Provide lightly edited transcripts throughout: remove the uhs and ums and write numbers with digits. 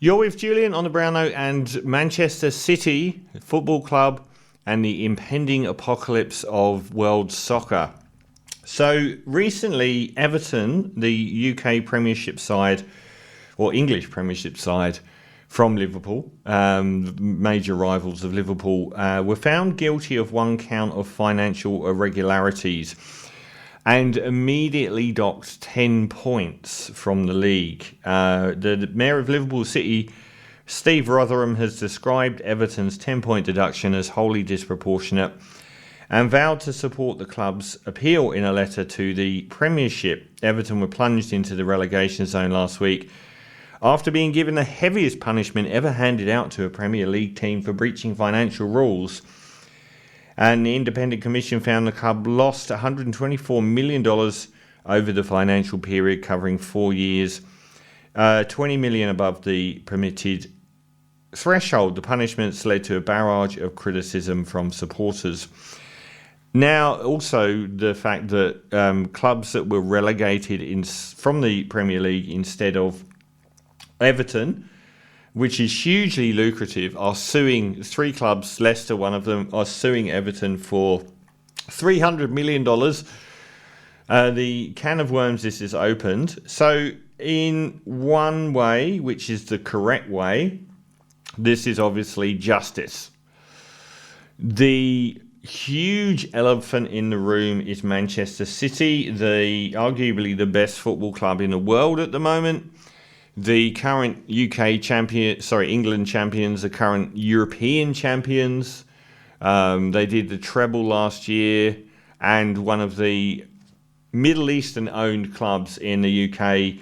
You're with Julian on the brown note and Manchester City Football Club and the impending apocalypse of world soccer. So recently, Everton, the UK Premiership side, or English Premiership side from Liverpool, major rivals of Liverpool, were found guilty of one count of financial irregularities and immediately docked 10 points from the league. The Mayor of Liverpool City, Steve Rotherham, has described Everton's 10-point deduction as wholly disproportionate and vowed to support the club's appeal in a letter to the Premiership. Everton were plunged into the relegation zone last week after being given the heaviest punishment ever handed out to a Premier League team for breaching financial rules. And the Independent Commission found the club lost $124 million over the financial period covering 4 years, $20 million above the permitted threshold. The punishments led to a barrage of criticism from supporters. Now, also the fact that clubs that were relegated from the Premier League instead of Everton, which is hugely lucrative, are suing 3 clubs. Leicester, one of them, are suing Everton for $300 million. The can of worms this is opened. So in one way, which is the correct way, this is obviously justice. The huge elephant in the room is Manchester City, arguably the best football club in the world at the moment. The current England champions, the current European champions. They did the treble last year, and one of the Middle Eastern-owned clubs in the UK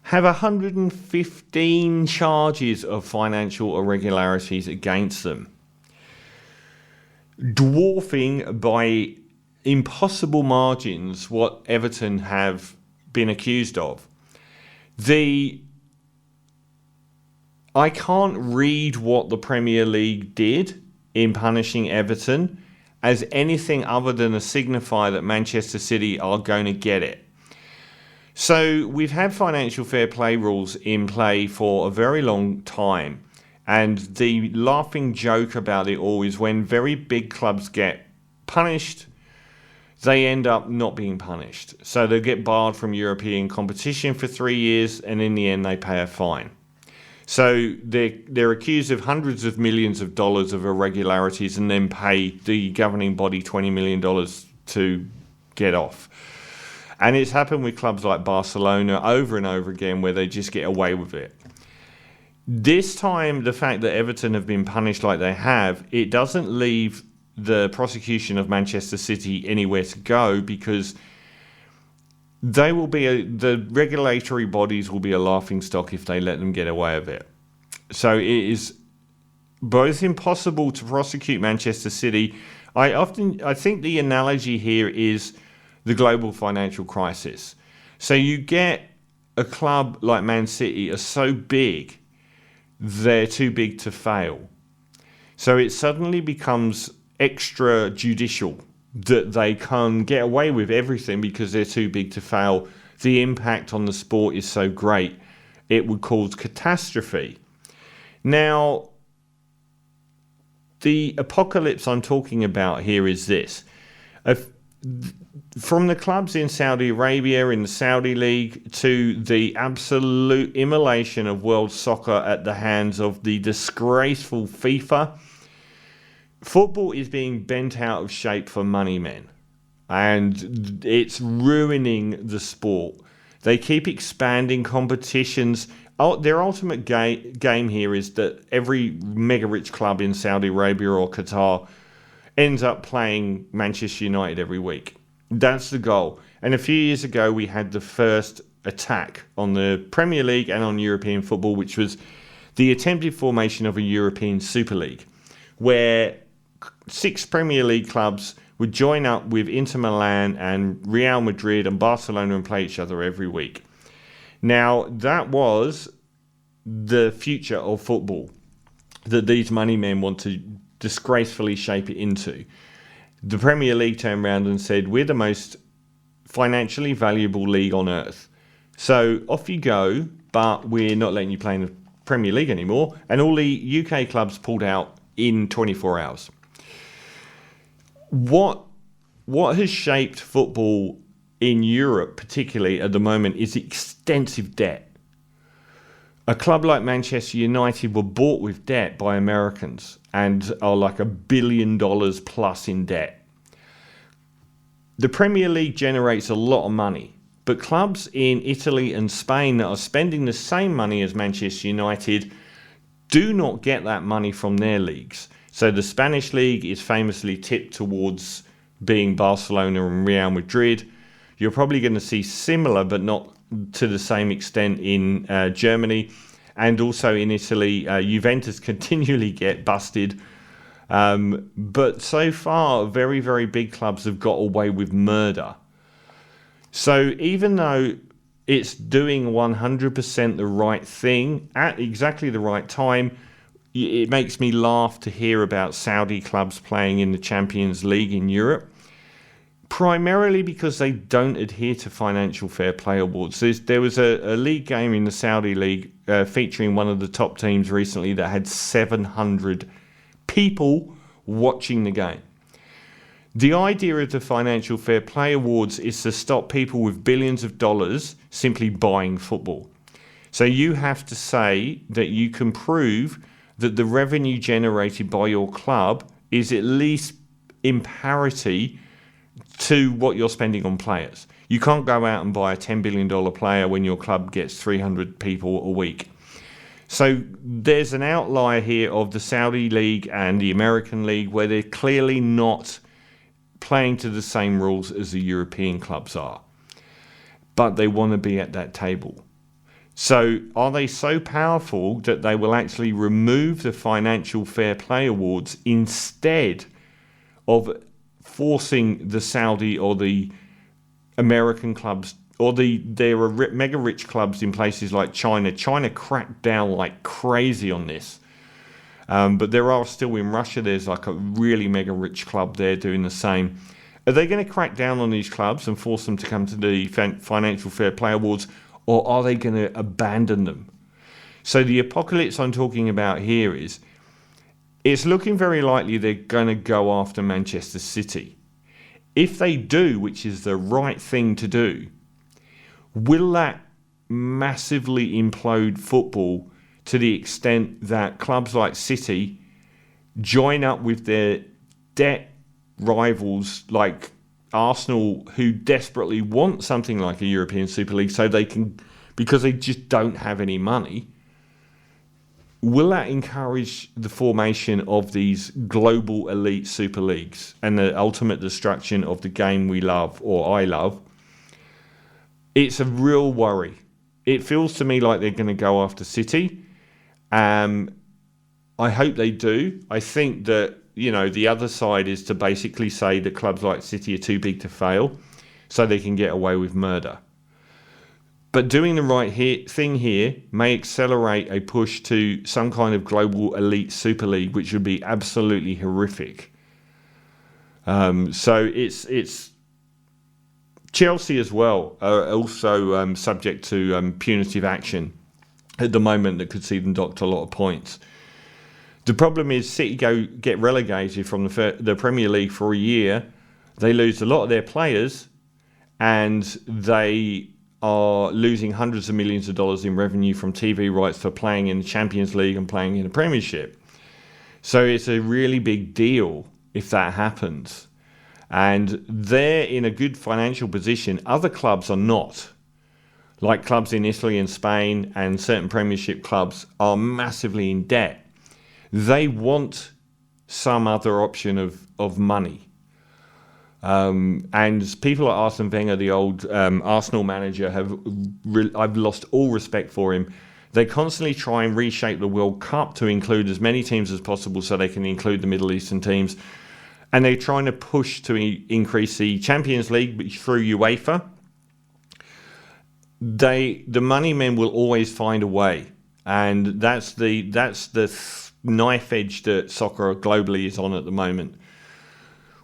have 115 charges of financial irregularities against them, dwarfing by impossible margins what Everton have been accused of. I can't read what the Premier League did in punishing Everton as anything other than a signifier that Manchester City are going to get it. So we've had financial fair play rules in play for a very long time, and the laughing joke about it all is when very big clubs get punished, they end up not being punished. So they get barred from European competition for 3 years, and in the end they pay a fine. So they're accused of hundreds of millions of dollars of irregularities and then pay the governing body $20 million to get off. And it's happened with clubs like Barcelona over and over again where they just get away with it. This time, the fact that Everton have been punished like they have, it doesn't leave the prosecution of Manchester City anywhere to go, because the regulatory bodies will be a laughingstock if they let them get away with it. So it is both impossible to prosecute Manchester City. I think the analogy here is the global financial crisis. So you get a club like Man City are so big, they're too big to fail. So it suddenly becomes extrajudicial that they can get away with everything because they're too big to fail. The impact on the sport is so great, it would cause catastrophe. Now, the apocalypse I'm talking about here is this. From the clubs in Saudi Arabia, in the Saudi League, to the absolute immolation of world soccer at the hands of the disgraceful FIFA, football is being bent out of shape for money men, and it's ruining the sport. They keep expanding competitions. Their ultimate game here is that every mega-rich club in Saudi Arabia or Qatar ends up playing Manchester United every week. That's the goal. And a few years ago, we had the first attack on the Premier League and on European football, which was the attempted formation of a European Super League, where 6 Premier League clubs would join up with Inter Milan and Real Madrid and Barcelona and play each other every week. Now, that was the future of football that these money men want to disgracefully shape it into. The Premier League turned around and said, we're the most financially valuable league on earth. So off you go, but we're not letting you play in the Premier League anymore, and all the UK clubs pulled out in 24 hours. What has shaped football in Europe, particularly at the moment, is extensive debt. A club like Manchester United were bought with debt by Americans and are like $1 billion plus in debt. The Premier League generates a lot of money, but clubs in Italy and Spain that are spending the same money as Manchester United do not get that money from their leagues. So the Spanish league is famously tipped towards being Barcelona and Real Madrid. You're probably going to see similar, but not to the same extent in Germany, and also in Italy. Juventus continually get busted. But so far, very, very big clubs have got away with murder. So even though it's doing 100% the right thing at exactly the right time, it makes me laugh to hear about Saudi clubs playing in the Champions League in Europe, primarily because they don't adhere to financial fair play awards. There was a league game in the Saudi league featuring one of the top teams recently that had 700 people watching the game. The idea of the financial fair play awards is to stop people with billions of dollars simply buying football. So you have to say that you can prove that the revenue generated by your club is at least in parity to what you're spending on players. You can't go out and buy a $10 billion player when your club gets 300 people a week. So there's an outlier here of the Saudi League and the American League where they're clearly not playing to the same rules as the European clubs are. But they want to be at that table. So are they so powerful that they will actually remove the financial fair play awards instead of forcing the Saudi or the American clubs, or there are mega rich clubs in places like China. China cracked down like crazy on this. But there are still in Russia, there's like a really mega rich club there doing the same. Are they going to crack down on these clubs and force them to come to the financial fair play awards, or are they going to abandon them? So the apocalypse I'm talking about here is, it's looking very likely they're going to go after Manchester City. If they do, which is the right thing to do, will that massively implode football to the extent that clubs like City join up with their debt rivals like Arsenal, who desperately want something like a European Super League so they can, because they just don't have any money? Will that encourage the formation of these global elite super leagues and the ultimate destruction of the game we love, or I love? It's a real worry. It feels to me like they're going to go after City. I hope they do. I think that, the other side is to basically say that clubs like City are too big to fail so they can get away with murder. But doing the right thing here may accelerate a push to some kind of global elite super league, which would be absolutely horrific. So it's Chelsea as well are also subject to punitive action at the moment that could see them docked a lot of points. The problem is City get relegated from the Premier League for a year. They lose a lot of their players, and they are losing hundreds of millions of dollars in revenue from TV rights for playing in the Champions League and playing in the Premiership. So it's a really big deal if that happens. And they're in a good financial position. Other clubs are not. Like clubs in Italy and Spain and certain Premiership clubs are massively in debt. They want some other option of money. And people like Arsene Wenger, the old Arsenal manager, I've lost all respect for him. They constantly try and reshape the World Cup to include as many teams as possible so they can include the Middle Eastern teams. And they're trying to push to increase the Champions League through UEFA. The money men will always find a way. And that's the knife edge that soccer globally is on at the moment.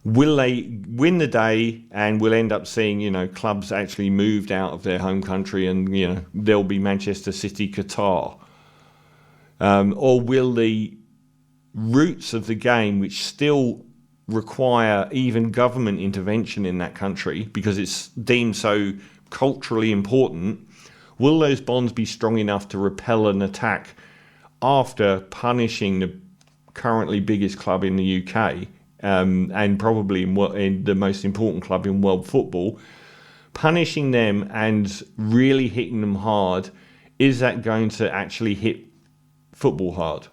Will they win the day, and we'll end up seeing, clubs actually moved out of their home country, and, there'll be Manchester City, Qatar? Or will the roots of the game, which still require even government intervention in that country because it's deemed so culturally important, will those bonds be strong enough to repel an attack after punishing the currently biggest club in the UK, and probably in the most important club in world football, punishing them and really hitting them hard? Is that going to actually hit football hard?